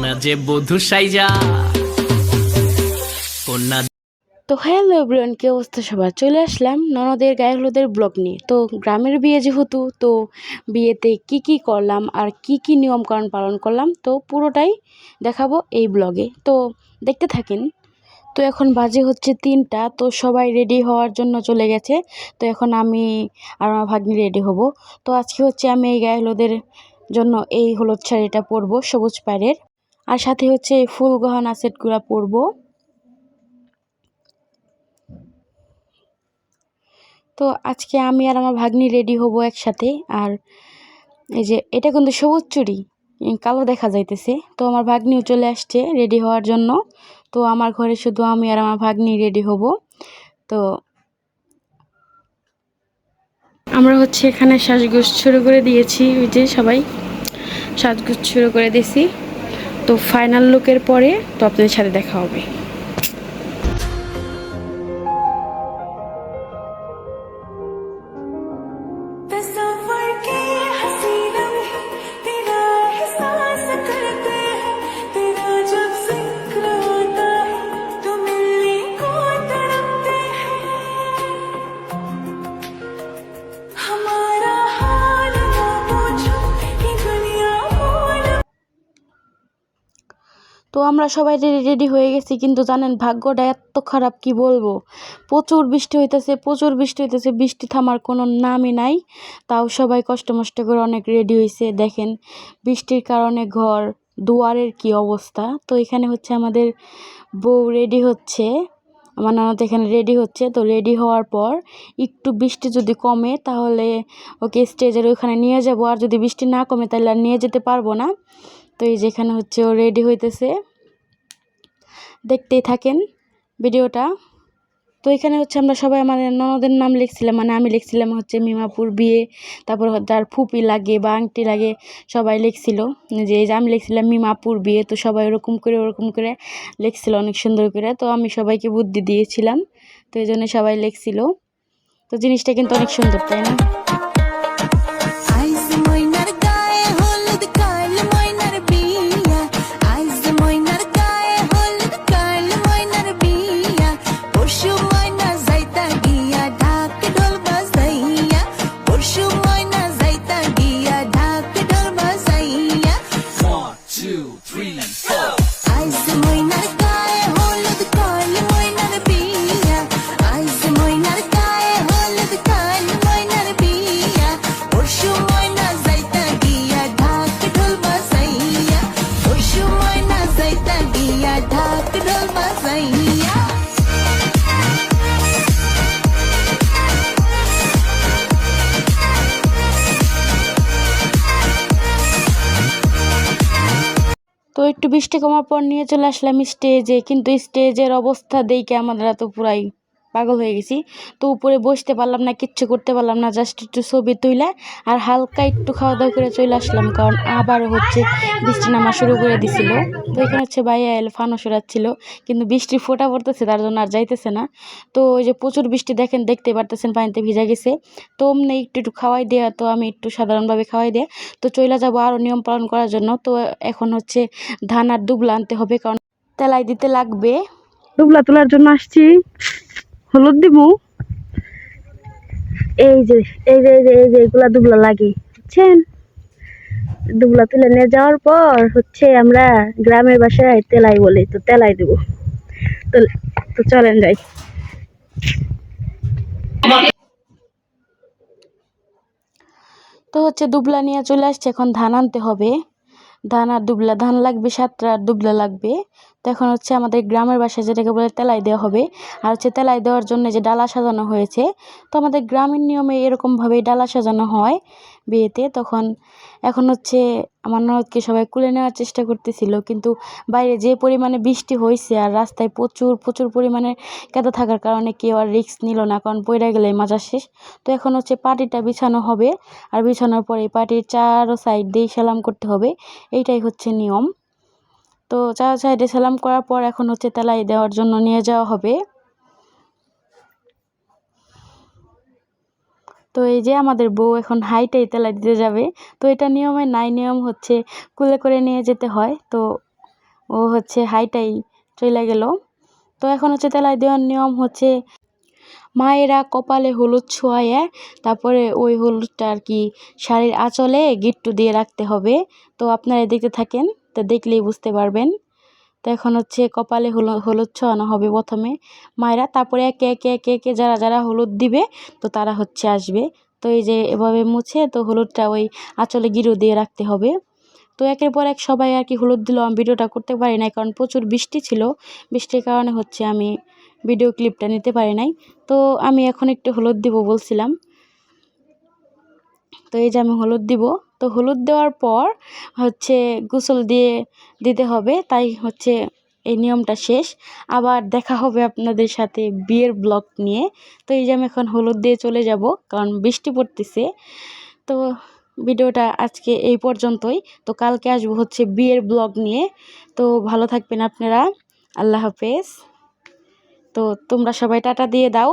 কন্যা যে বধূ সাইজা কন্যা। তো হ্যালো এভরিওয়ান, কি অবস্থা সবার? চলে আসলাম ননদের গায়ে হলুদের ব্লগ নিয়ে। তো গ্রামের বিয়ে যেহেতু, তো বিয়েতে কি কি করলাম আর কি কি নিয়মকানুন পালন করলাম, তো পুরোটাই দেখাবো এই ব্লগে। তো দেখতে থাকেন। তো এখন বাজে হচ্ছে 3টা, তো সবাই রেডি হওয়ার জন্য চলে গেছে। তো এখন আমি আর আমার ভাগ্নি রেডি হব। তো আজকে হচ্ছে আমি এই গায়ে হলুদের জন্য এই হলুদ শাড়িটা পরবো সবুজ পাড়ের, আর সাথে হচ্ছে এই ফুল গহনা সেটগুলো পরবো। তো আজকে আমি আর আমার ভাগ্নি রেডি হব একসাথে। আর এই যে এটা কিন্তু সবুজ চুড়ি, কালো দেখা যাইতেছে। তো আমার ভাগ্নিও চলে আসছে রেডি হওয়ার জন্য। তো আমার ঘরে শুধু আমি আর আমার ভাগ্নি রেডি হব। তো আমরা হচ্ছে এখানে সাজগোজ শুরু করে দিয়েছি, ওই যে সবাই সাজগোজ শুরু করে দিয়েছি। তো ফাইনাল লুকের পরে তো আপনাদের সাথে দেখা হবে। তো আমরা সবাই রেডি হয়ে গেছি, কিন্তু জানেন ভাগ্যটা এত খারাপ, কি বলবো। প্রচুর বৃষ্টি হইতেছে, প্রচুর বৃষ্টি হইতেছে, বৃষ্টি থামার কোনো নামই নাই। তাও সবাই কষ্ট মষ্ট করে অনেক রেডি হয়েছে। দেখেন বৃষ্টির কারণে ঘর দুয়ারের কি অবস্থা। তো এখানে হচ্ছে আমাদের বউ রেডি হচ্ছে, আমার ননদ এখানে রেডি হচ্ছে। তো রেডি হওয়ার পর একটু বৃষ্টি যদি কমে তাহলে ওকে স্টেজের ওইখানে নিয়ে যাব, আর যদি বৃষ্টি না কমে তাহলে আর নিয়ে যেতে পারবো না। তো এই যেখানে হচ্ছে ও রেডি হইতেছে, দেখতেই থাকেন ভিডিওটা। তো এখানে হচ্ছে আমরা সবাই আমার ননদের নাম লিখছিলাম, মানে আমি লিখছিলাম হচ্ছে মিমাপুর বিয়ে, তারপর যার ফুপি লাগে বা আংটি লাগে সবাই লিখছিল। যে এই যে আমি লিখছিলাম মিমাপুর বিয়ে, তো সবাই ওরকম করে লিখছিল অনেক সুন্দর করে। তো আমি সবাইকে বুদ্ধি দিয়েছিলাম, তো এই জন্য সবাই লিখছিল। তো জিনিসটা কিন্তু অনেক সুন্দর, তাই না? তো একটু বৃষ্টি কমার পর নিয়ে চলে আসলাম স্টেজে, কিন্তু স্টেজের অবস্থা দেখে আমরা তো পুরাই পাগল হয়ে গেছি। তো উপরে বসতে পারলাম না, কিচ্ছু করতে পারলাম না, জাস্ট একটু ছবি তুলে আর হালকা একটু খাওয়া দাওয়া করে চলে আসলাম, কারণ আবারও হচ্ছে বৃষ্টি নামা শুরু করে দিছিল। তো এখানে হচ্ছে ভাইয়া এলে ফানুস উড়াচ্ছিল, কিন্তু বৃষ্টি ফোঁটা পড়তেছে তার জন্য আর যাইতেছে না। তো ওই যে প্রচুর বৃষ্টি দেখেন, দেখতে পারতেছেন পানিতে ভিজা গেছে। তো অমনি একটু একটু খাওয়াই দেওয়া, তো আমি একটু সাধারণভাবে খাওয়াই দেয়া। তো চলে যাবো আরও নিয়ম পালন করার জন্য। তো এখন হচ্ছে ধান আর দুবলা আনতে হবে, কারণ তেলাই দিতে লাগবে। দুবলা তোলার জন্য আসছি, হলুদ দিব। এই যে এগুলা দুবলা লাগে, বুঝছেন? দুবলা তুলে নিয়ে যাওয়ার পর হচ্ছে আমরা গ্রামের বাসায় তেলাই বলি, তো তেলাই দিব। তো তো চলেন যাই। তো হচ্ছে দুবলা নিয়ে চলে আসছে, এখন ধান আনতে হবে। ধান আর দুবলা, ধান লাগবে 7টা আর দুবলা লাগবে। তো এখন হচ্ছে আমাদের গ্রামের বাসায় যেটাকে বলে তেলাই দেওয়া হবে। আর হচ্ছে তেলাই দেওয়ার জন্য যে ডালা সাজানো হয়েছে, তো আমাদের গ্রামের নিয়মে এরকমভাবেই ডালা সাজানো হয় বিয়েতে। তখন এখন হচ্ছে আমার ননদকে সবাই কুলে নেওয়ার চেষ্টা করতেছিল, কিন্তু বাইরে যে পরিমাণে বৃষ্টি হয়েছে আর রাস্তায় প্রচুর প্রচুর পরিমাণে কাদা থাকার কারণে কেউ আর রিস্ক নিল না, কারণ পড়ে গেলে মাজা শেষ। তো এখন হচ্ছে পাটিটা বিছানো হবে, আর বিছানোর পরে পাটির চারো সাইড দিয়ে সালাম করতে হবে, এইটাই হচ্ছে নিয়ম। তো চার সাইডে সালাম করার পর এখন হচ্ছে তেলাই দেওয়ার জন্য নিয়ে যাওয়া হবে। তো এই যে আমাদের বউ এখন হাইটাই তেলাই দিতে যাবে। তো এটা নিয়মে নাই, নিয়ম হচ্ছে কুলে করে নিয়ে যেতে হয়। তো ও হচ্ছে হাইটাই চলে গেল। তো এখন হচ্ছে তেলাই দেওয়ার নিয়ম হচ্ছে মায়েরা কপালে হলুদ ছোঁয়ায় তারপরে ওই হলুদটা আর কি শাড়ির আঁচলে গিট্টু দিয়ে রাখতে হবে। তো আপনারা দেখতে থাকেন, তো দেখলেই বুঝতে পারবেন। তো এখন হচ্ছে কপালে হলুদ ছোঁয়ানো হবে প্রথমে মায়েরা, তারপরে একে একে একে একে যারা যারা হলুদ দিবে তো তারা হচ্ছে আসবে। তো এই যে এভাবে মুছে তো হলুদটা ওই আঁচলে গিরু দিয়ে রাখতে হবে। তো একের পর এক সবাই আর কি হলুদ দিল। আমি ভিডিওটা করতে পারি নাই কারণ প্রচুর বৃষ্টি ছিল, বৃষ্টির কারণে হচ্ছে আমি ভিডিও ক্লিপটা নিতে পারি নাই। তো আমি এখন একটু হলুদ দিব বলছিলাম। তো এই যে আমি হলুদ দিব। তো হলুদ দেওয়ার পর হচ্ছে গোসল দিতে হবে, তাই হচ্ছে এই নিয়মটা শেষ। আবার দেখা হবে আপনাদের সাথে বিয়ের ব্লগ নিয়ে। তো এই যে আমি এখন হলুদ দিয়ে চলে যাব কারণ বৃষ্টি পড়তেছে। তো ভিডিওটা আজকে এই পর্যন্তই। তো কালকে আসবো হচ্ছে বিয়ের ব্লগ নিয়ে। তো ভালো থাকবেন আপনারা। আল্লাহ হাফেজ। তো তোমরা সবাই টাটা দিয়ে দাও।